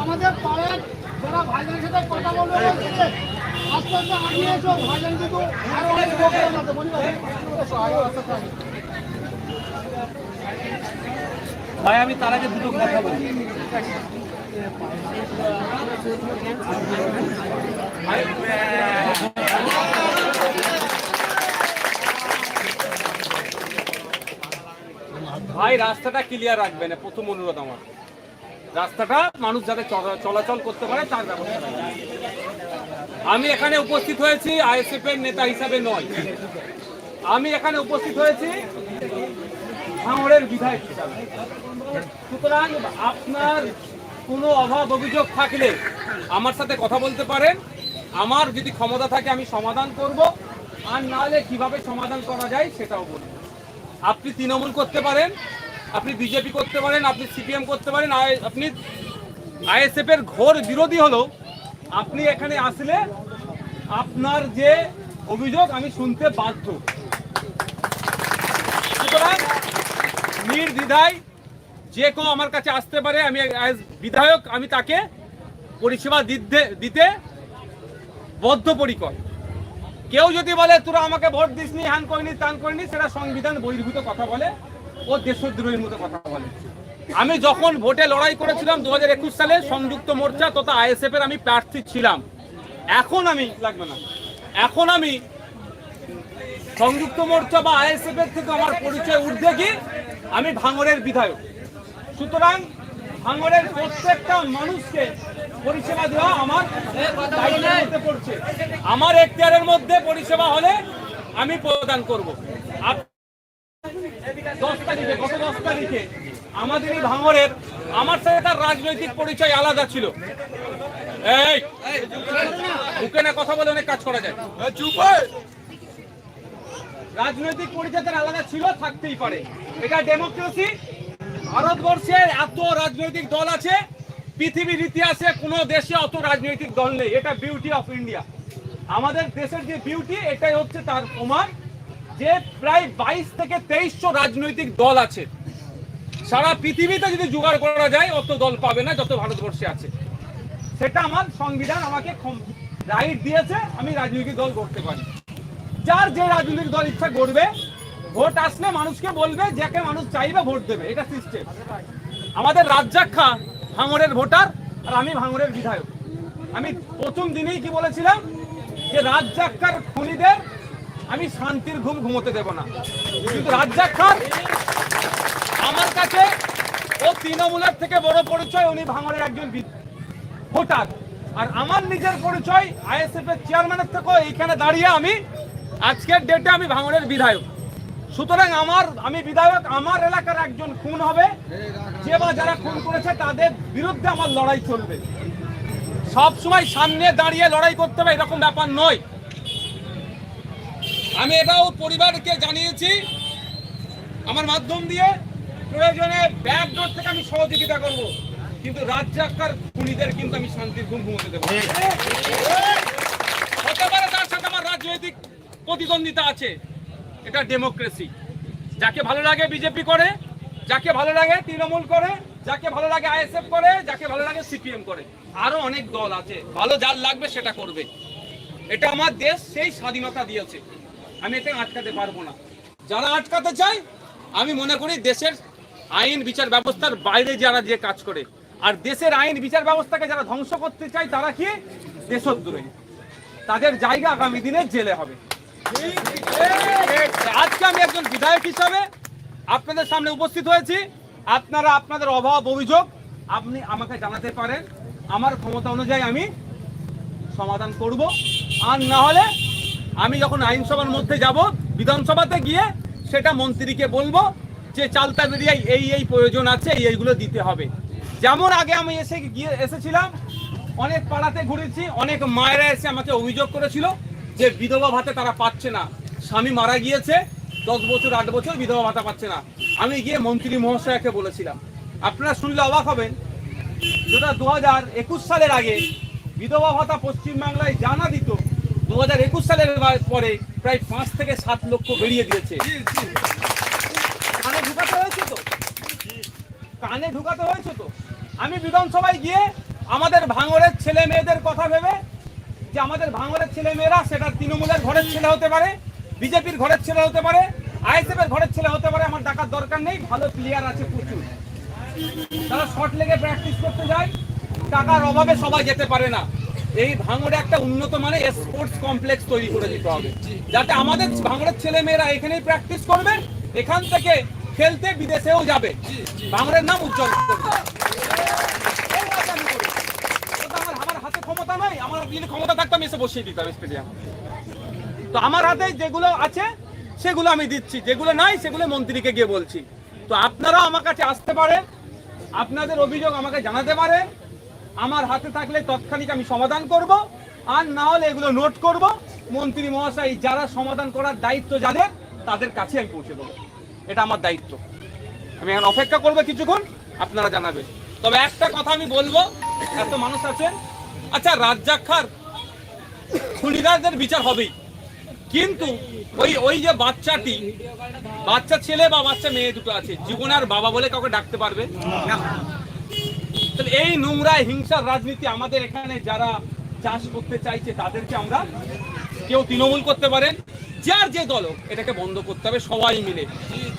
আমাদের পাড়ার যারা ভাইজানের সাথে কথা বলবে আস্তে আস্তে আগিয়ে এসো। ভাইজান কিন্তু আরো অনেক লোকের মধ্যে বলি ভাই, আমি তার আগে দুটো কথা বলি। ভাই, রাস্তাটা ক্লিয়ার রাখবেন, প্রথম অনুরোধ আমার। রাস্তাটা মানুষ যাতে চলাচল করতে পারে তার ব্যবস্থা রাখবেন। আমি এখানে উপস্থিত হয়েছি আইএসএফ এর নেতা হিসাবে নয়, আমি এখানে উপস্থিত হয়েছি ভাঙড়ের বিধায়ক হিসাবে। সুতরাং আপনার কোনো অভাব অভিযোগ থাকলে আমার সাথে কথা বলতে পারেন। আমার যদি ক্ষমতা থাকে আমি সমাধান করব, আর নাহলে কিভাবে সমাধান করা যায় সেটাও বলব। আপনি তৃণমূল করতে পারেন, আপনি বিজেপি করতে পারেন, আপনি সিপিএম করতে পারেন, আপনি আইএসএফ এর ঘোর বিরোধী হলো আপনি এখানে আসলে আপনার যে অভিযোগ আমি শুনতে বাধ্য। সুতরাং নির্দ্বিধায় যে কেউ আমার কাছে আসতে পারে। আমি বিধায়ক, আমি তাকে পরিষেবা দিতে বদ্ধপরিকর। কেউ যদি বলে তোরা আমাকে ভোট দিসনি, হ্যান করিনি, ত্যান করিনি, সেটা সংবিধান বহির্ভূত কথা বলে, ও দেশদ্রোহীর মতো কথা বলে। আমি যখন ভোটে লড়াই করেছিলাম 2021 সালে সংযুক্ত মোর্চা তথা আইএসএফ এর আমি প্রার্থী ছিলাম। এখন আমি সংযুক্ত মোর্চা বা আইএসএফ এর থেকে আমার পরিচয় ঊর্ধ্বে কি, আমি ভাঙড়ের বিধায়ক। সুতরাং ভাঙড়ের প্রত্যেকটা মানুষকে পরিষেবা দেওয়া আমার দায়িত্বে পড়ছে। আমার এখতিয়ারের মধ্যে পরিষেবা হলে আমি প্রদান করব। গত 10 তারিখে আমাদের এই ভাঙড়ের, আমার সাথে তার রাজনৈতিক পরিচয় আলাদা ছিল। এই বুকে না কথা বলে অনেক কাজ করা যায়। রাজনৈতিক পরিচয় তার আলাদা ছিল, থাকতেই পারে, এটা ডেমোক্রেসি। ভারতবর্ষে এত রাজনৈতিক দল আছে, পৃথিবীর ইতিহাসে কোনো দেশে অত রাজনৈতিক দল নেই। এটা বিউটি অফ ইন্ডিয়া। আমাদের দেশের যে বিউটি, এটাই হচ্ছে তার প্রমাণ যে প্রায় 22 থেকে 2300 রাজনৈতিক দল আছে। সারা পৃথিবীতে যদি জোগাড় করা যায় অত দল পাবে না যত ভারতবর্ষে আছে। সেটা আমার সংবিধান আমাকে রাইট দিয়েছে, আমি রাজনৈতিক দল করতে পারি। যার যে রাজনৈতিক দল ইচ্ছা করবে, ভোট আসলে মানুষকে বলবে, যাকে মানুষ চাইবে ভোট দেবে, এটা সিস্টেম। আমাদের রাজ্জাক খান ভাঙড়ের ভোটার, আর আমি ভাঙড়ের বিধায়ক। আমি প্রথম দিনেই কি বলেছিলাম যে রাজ্জাক খান খুনিদের আমি শান্তির ঘুম ঘুমোতে দেব না। কিন্তু রাজ্জাক খান আমার কাছে, ও তৃণমূলের থেকে বড় পরিচয়, উনি ভাঙড়ের একজন ভোটার। আর আমার নিজের পরিচয় আইএসএফ এর চেয়ারম্যানের থেকেও এইখানে দাঁড়িয়ে আমি আজকের ডেটে আমি ভাঙড়ের বিধায়ক। সুতরাং আমি বিধায়ক, আমার এলাকার একজন খুন হবে, যে বা যারা খুন করেছে তাদের বিরুদ্ধে আমার লড়াই চলবে। সব সময় সামনে দাঁড়িয়ে লড়াই করতে হবে এরকম ব্যাপার নয়। আমি এটাও পরিবারকে জানিয়েছি, আমার মাধ্যম দিয়ে প্রয়োজনে ব্যাকডোর থেকে আমি সহযোগিতা করব, কিন্তু রাজ্জাকার খুনিদের কিন্তু আমি শান্তির ঘুম ঘুমোতে দেবো। হতে পারে তার সাথে আমার রাজনৈতিক প্রতিদ্বন্দ্বিতা আছে, এটা ডেমোক্রেসি। যাকে ভালো লাগে বিজেপি করে, যাকে ভালো লাগে তৃণমূল করে, যাকে ভালো লাগে আইএসএফ করে, যাকে ভালো লাগে সিপিএম করে, আরো অনেক দল আছে। ভালো যার লাগবে সেটা করবে। এটা আমার দেশ সেই স্বাধীনতা দিয়েছে, আমি এটা আটকাতে পারবো না। যারা আটকাতে চায়, আমি মনে করি দেশের আইন বিচার ব্যবস্থার বাইরে যারা যে কাজ করে, আর দেশের আইন বিচার ব্যবস্থাকে যারা ধ্বংস করতে চায় তারা কি দেশদ্রোহী, তাদের জায়গা আগামী দিনে জেলে হবে। আজকে আমি একজন বিধায়ক হিসাবে আপনাদের সামনে উপস্থিত হয়েছি। আপনারা আপনাদের অভাব অভিযোগ আপনি আমাকে জানাতে পারেন, আমার ক্ষমতা অনুযায়ী আমি সমাধান করব। আর না হলে আমি যখন আইনসভার মধ্যে যাব, বিধানসভাতে গিয়ে সেটা মন্ত্রীকে বলবো যে চালতা বেরিয়ে এই প্রয়োজন আছে, এইগুলো দিতে হবে। যেমন আগে আমি এসেছিলাম অনেক পাড়াতে ঘুরেছি, অনেক মায়েরা এসে আমাকে অভিযোগ করেছিল যে বিধবা ভাতা তারা পাচ্ছে না, স্বামী মারা গিয়েছে 10 বছর 8 বছর বিধবা ভাতা পাচ্ছে না। আমি গিয়ে মন্ত্রী মহাশয়কে বলেছিলাম, আপনারা শুনলে অবাক হবেন, যেটা 2021 সালের আগে বিধবা ভাতা পশ্চিমবাংলায় জানা দিত, 2021 সালের পরে প্রায় 5 থেকে 7 লক্ষ বেরিয়ে দিয়েছে। কানে ঢুকাতে হয়েছে তো, কানে ঢুকাতে হয়েছে তো। আমি বিধানসভায় গিয়ে আমাদের ভাঙড়ের ছেলে মেয়েদের কথা ভেবে, যে আমাদের ভাঙড়ের ছেলে মেয়েরা সেটা তৃণমূলের ঘরের ছেলে হতে পারে, বিজেপির ঘরের ছেলে হতে পারে, আইএসএফ এর ঘরের ছেলে হতে পারে, আমার ডাকার দরকার নেই, ভালো প্লেয়ার আছে প্রচুর। তারা শর্ট লেগে প্র্যাকটিস করতে যায়, টাকার অভাবে সবাই যেতে পারে না। এই ভাঙড়ে একটা উন্নত মানের স্পোর্টস কমপ্লেক্স তৈরি করে দিতে হবে, যাতে আমাদের ভাঙড়ের ছেলে মেয়েরা এখানেই প্র্যাকটিস করবে, এখান থেকে খেলতে বিদেশেও যাবে, ভাঙড়ের নাম উজ্জ্বল করবে। আমার হাতে ক্ষমতা নাই, আমার যদি ক্ষমতা থাকতাম এসে বসিয়ে দিতাম স্টেডিয়াম। তো আমার হাতে যেগুলো আছে সেগুলো আমি দিচ্ছি, যেগুলো নাই সেগুলো মন্ত্রীকে গিয়ে বলছি। তো আপনারাও আমার কাছে আসতে পারেন, আপনাদের অভিযোগ আমাকে জানাতে পারেন, আমার হাতে থাকলে তৎক্ষণিক আমি সমাধান করব, আর না হলে এগুলো নোট করব, মন্ত্রী মহাশয় যারা সমাধান করার দায়িত্ব যাদের তাদের কাছে আমি পৌঁছে দেবো। এটা আমার দায়িত্ব। আমি এখন অপেক্ষা করবো কিছুক্ষণ, আপনারা জানাবেন। তবে একটা কথা আমি বলবো, এত মানুষ আছেন, আচ্ছা রাজ্জাকার খুনিদের বিচার হবেই, কিন্তু ওই যে বাচ্চাটি, বাচ্চা ছেলে বা বাচ্চা মেয়ে দুটো আছে, জীবনে আর বাবা বলে কাউকে ডাকতে পারবে না। তাহলে এই নোংরা হিংসার রাজনীতি আমাদের এখানে যারা চাষ করতে চাইছে তাদেরকে আমরা, কেউ তৃণমূল করতে পারেন, যার যে দল হোক, এটাকে বন্ধ করতে হবে সবাই মিলে।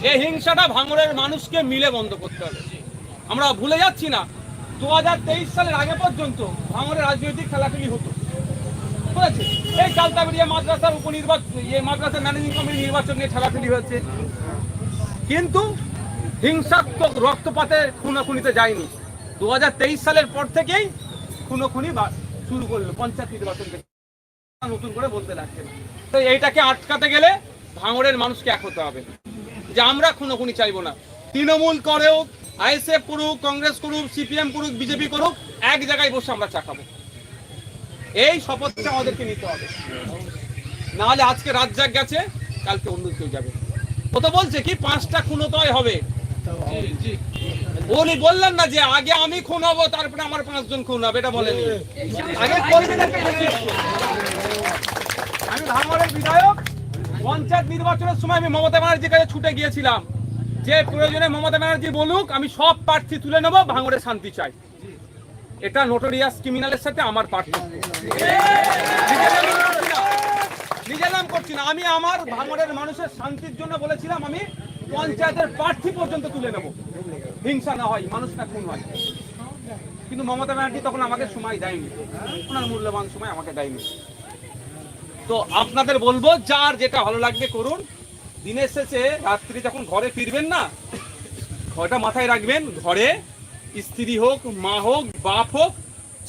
এই হিংসাটা ভাঙড়ের মানুষকে মিলে বন্ধ করতে হবে। আমরা ভুলে যাচ্ছি না 2023 সালের আগে পর্যন্ত ভাঙড়ের রাজনৈতিক খেলাখেলি হতো, বুঝেছে? এই চালতাবেড়িয়া মাদ্রাসার উপনির্বাচন, মাদ্রাসার ম্যানেজিং কমিটি নির্বাচন নিয়ে খেলাখেলি হয়েছে, কিন্তু হিংসাত্মক রক্তপাতে খুনাখুনিতে যায়নি। 2023 সালের পর থেকেই খুনোখুনি শুরু করলো, পঞ্চায়েত নির্বাচন থেকে নতুন করে বলতে লাগছে। তো এইটাকে আটকাতে গেলে ভাঙড়ের মানুষকে এক হতে হবে, যে আমরা খুনোখুনি চাইবো না। তৃণমূল করেও, আইএসএফ করুক, কংগ্রেস করুক, সিপিএম করুক, বিজেপি করুক, এক জায়গায় বসে আমরা চা খাবো। এই শপথটা আমাদেরকে নিতে হবে, নাহলে আজকে রাজ্জাক গেছে, কালকে অন্য কেউ যাবে। ও তো বলছে কি 5টা খুনোতয় হবে, উনি বললেন না যে আগে আমি খুন হবো তারপরে আমার 5 জন খুন হবে, এটা বলেনি। আগে কর্মীদেরকে আমি ভাঙড়ের বিধায়ক, পঞ্চায়েত নির্বাচনের সময় আমি মমতা ব্যানার্জির কাছে ছুটে গিয়েছিলাম, যে প্রয়োজনে মমতা ব্যানার্জি বলুক, আমি সব প্রার্থী তুলে নেবো, ভাঙড়ে শান্তি চাই। এটা নোটোরিয়াস ক্রিমিনালের সাথে আমার পার্থক্য, নিজের নাম করছি না। আমি আমার ভাঙড়ের মানুষের শান্তির জন্য বলেছিলাম আমি পঞ্চায়েতের প্রার্থী পর্যন্ত তুলে নেব, হিংসা না হয়, মানুষ না খুন হয়। কিন্তু মমতা ব্যানার্জি তখন আমাকে সময় দেয়নি, ওনার মূল্যবান সময় আমাকে দেয়নি। তো আপনাদের বলবো, যার যেটা ভালো লাগবে করুন। দিনের শেষে রাত্রি যখন ঘরে ফিরবেন না, ঘরটা মাথায় রাখবেন, ঘরে স্ত্রী হোক, মা হোক, বাপ হোক,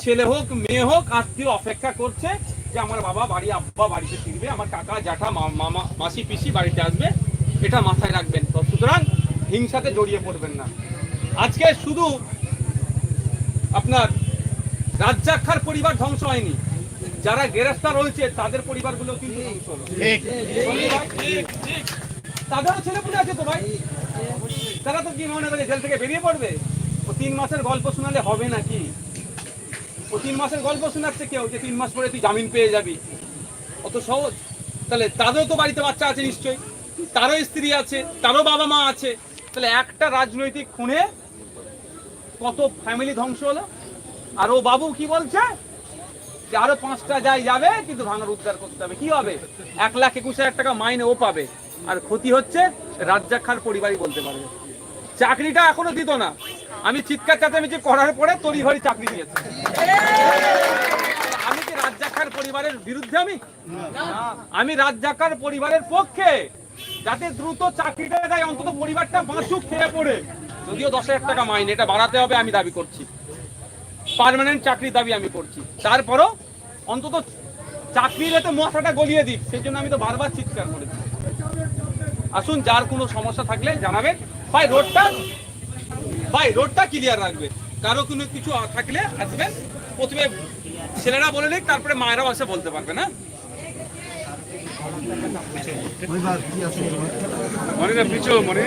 ছেলে হোক, মেয়ে হোক, আত্মীয় অপেক্ষা করছে যে আমার বাবা বাড়ি, আব্বা বাড়িতে ফিরবে, আমার কাকা জ্যাঠা মামা মাসি পিসি বাড়িতে আসবে, এটা মাথায় রাখবেন। তো সুতরাং হিংসাতে জড়িয়ে পড়বেন না। আজকে শুধু আপনার রাজ্জাকার পরিবার ধ্বংস হয়নি, যারা গ্রেফতার হয়েছে তাদের পরিবারগুলো কিন্তু ধ্বংস হলো। তাদেরও ছেলেপুলে আছে তো ভাই, তারা তো কি মনে করে জেল থেকে বেরিয়ে পড়বে? ও 3 মাসের গল্প শোনালে হবে নাকি? ও 3 মাসের গল্প শোনাচ্ছে কেউ, যে 3 মাস পরে তুই জামিন পেয়ে যাবি, অত সহজ? তাহলে তাদেরও তো বাড়িতে বাচ্চা আছে নিশ্চয়ই, তারও স্ত্রী আছে, তারও বাবা মা আছে। তাহলে একটা রাজনৈতিক খুনে কত ফ্যামিলি ধ্বংস হলো। আর ও বাবু কি বলছে যে আরো 5টা যাবে, কিন্তু ভাঙড় উদ্ধার করতে হবে। কি হবে? 1,21,000 টাকা মাইনে ও পাবে, আর ক্ষতি হচ্ছে রাজ্জাকার পরিবারই বলতে পারবে। চাকরিটা এখনো দিত না, আমি চিৎকার চেঁচামেচি করার পরে তড়িঘড়ি চাকরি দিয়েছে। আমি কি রাজ্জাকার পরিবারের বিরুদ্ধে? আমি রাজ্জাকার পরিবারের পক্ষে, যাতে দ্রুত চাকরিটা যায়, অন্তত পরিবারটা বাঁচুক খেয়ে পড়ে। যদিও 10,000 টাকা মাইনে, এটা বাড়াতে হবে আমি দাবি করছি, পার্মানেন্ট চাকরির দাবি আমি করছি। তারপরও অন্তত চাকরির এতে মশাটা গলিয়ে দিক, সেই জন্য আমি তো বারবার চিৎকার করেছি। আসুন, যার কোনো সমস্যা থাকলে জানাবেন। ভাই রোডটা ক্লিয়ার রাখবে, কারো কোনো কিছু থাকলে আসবেন। প্রথমে ছেলেরা বলে নিক, তারপরে মায়েরাও এসে বলতে পারবে না। মনে না পিছু মনে